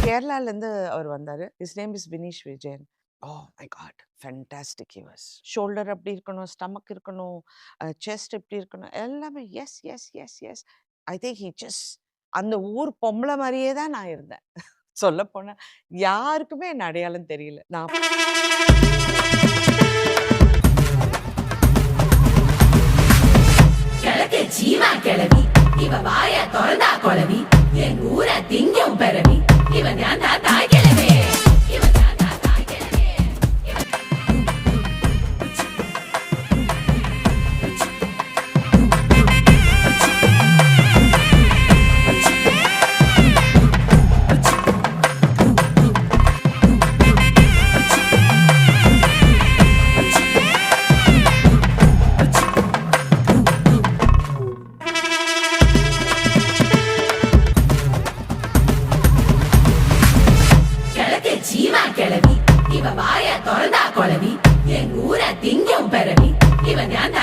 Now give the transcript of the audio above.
கேரளாலேருந்து அவர் வந்தாரு. His name is Vineesh Vijayan. Oh my God! Fantastic he was. Shoulder அப்படி இருக்கணும், ஸ்டமக் இருக்கணும், செஸ்ட் இப்படி இருக்கணும். எல்லாமே yes, yes, yes, yes. I think he just அந்த ஊர் பொம்பள மாரியே தான் நான் இருந்தேன். சொல்லப்போனா யாருக்குமே என்ன அடையாளம் தெரியல. நான் கிழக்கு ஜீவா கிளவி இவ வாய திறந்தா குழவி என் ஊர திங்கும் பிறவி இவன் நான் தான் தாய் கிழவே இவன் தான் தாய் கிழவே ஜீவா கிளவி இவ வாய திறந்தா குழவி என் ஊர திங்கும் பிறவி இவன் நான்